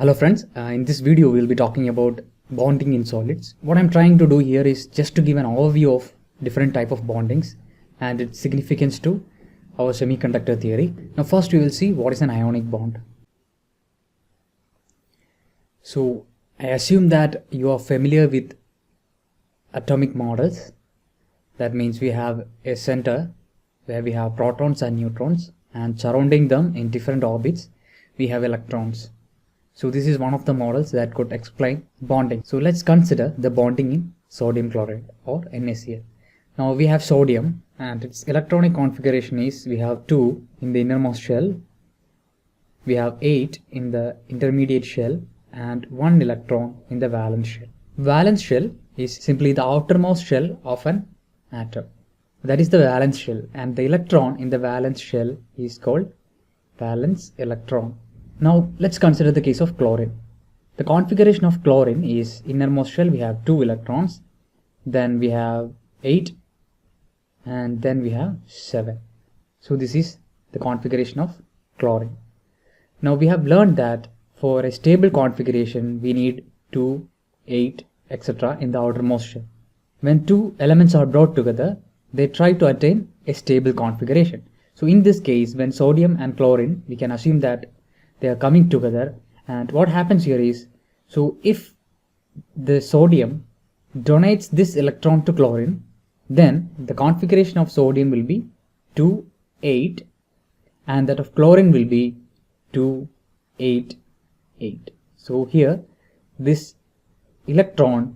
Hello friends, in this video we'll be talking about bonding in solids. What I'm trying to do here is just to give an overview of different type of bondings and its significance to our semiconductor theory. Now first we will see what is an ionic bond. So I assume that you are familiar with atomic models. That means we have a center where we have protons and neutrons, and surrounding them in different orbits we have electrons. So this is one of the models that could explain bonding. So let's consider the bonding in sodium chloride or NaCl. Now we have sodium and its electronic configuration is we have 2 in the innermost shell, we have 8 in the intermediate shell and 1 electron in the valence shell. Valence shell is simply the outermost shell of an atom. That is the valence shell, and the electron in the valence shell is called valence electron. Now let's consider the case of chlorine. The configuration of chlorine is innermost shell we have 2 electrons, then we have 8 and then we have 7. So this is the configuration of chlorine. Now we have learned that for a stable configuration we need 2, 8, etc. in the outermost shell. When two elements are brought together, they try to attain a stable configuration. So in this case, when sodium and chlorine, we can assume that they are coming together, and what happens here is, so if the sodium donates this electron to chlorine, then the configuration of sodium will be 2, 8 and that of chlorine will be 2, 8, 8. So here this electron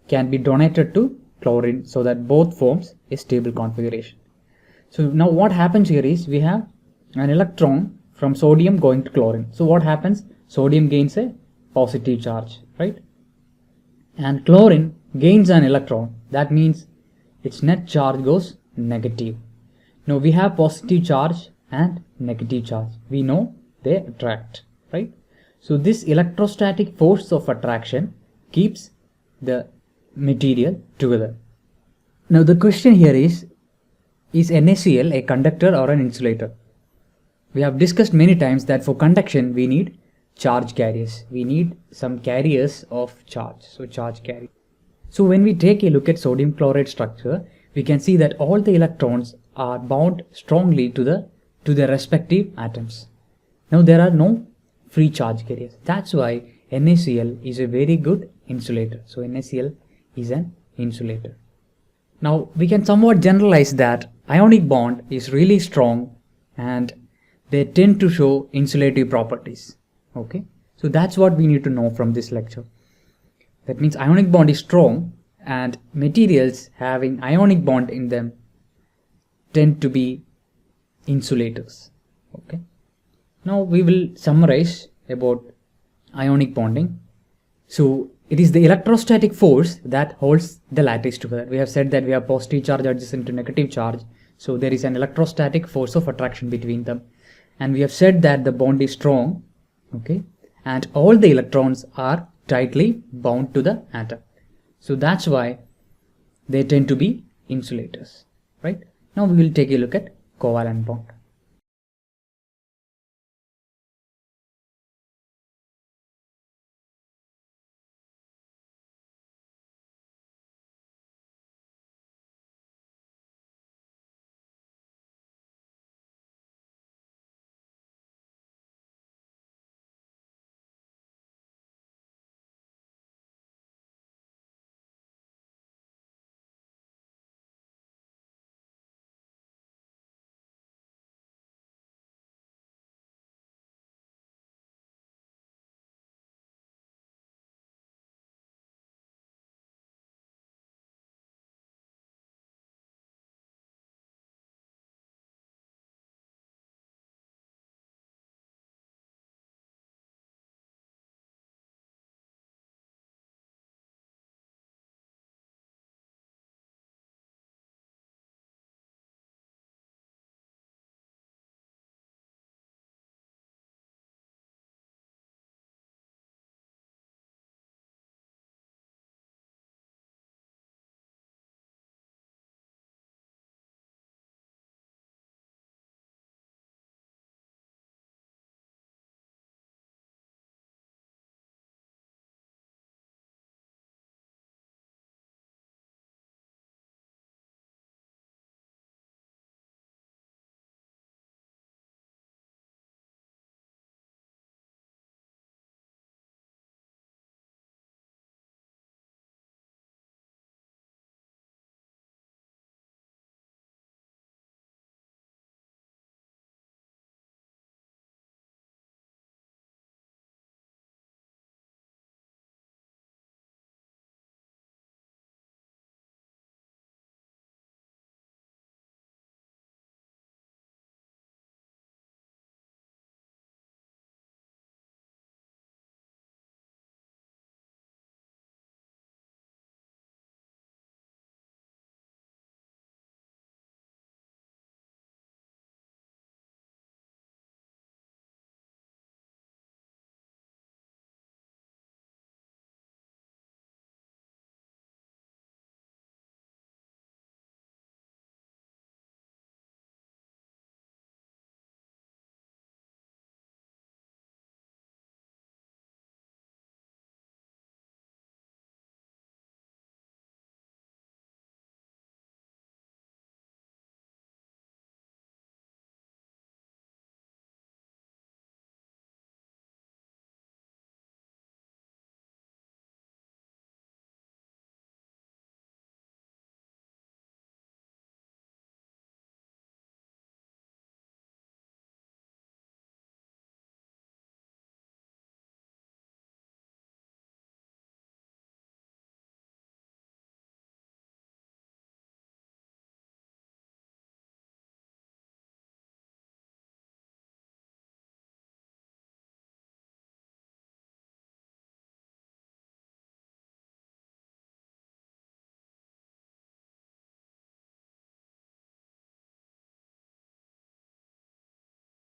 can be donated to chlorine so that both forms a stable configuration. So now what happens here is we have an electron from sodium going to chlorine. So what happens? Sodium gains a positive charge, right? And chlorine gains an electron. That means its net charge goes negative. Now we have positive charge and negative charge. We know they attract, right? So this electrostatic force of attraction keeps the material together. Now the question here is NaCl a conductor or an insulator? We have discussed many times that for conduction we need charge carriers. We need some carriers of charge, so charge carrier. So when we take a look at sodium chloride structure, we can see that all the electrons are bound strongly to their respective atoms. Now there are no free charge carriers. That's why NaCl is a very good insulator. So NaCl is an insulator. Now we can somewhat generalize that ionic bond is really strong and they tend to show insulative properties. Okay, so that's what we need to know from this lecture. That means ionic bond is strong and materials having ionic bond in them tend to be insulators. Okay, now we will summarize about ionic bonding. So it is the electrostatic force that holds the lattice together. We have said that we have positive charge adjacent to negative charge. So there is an electrostatic force of attraction between them. And we have said that the bond is strong, okay, and all the electrons are tightly bound to the atom. So that's why they tend to be insulators, right? Now we will take a look at covalent bond.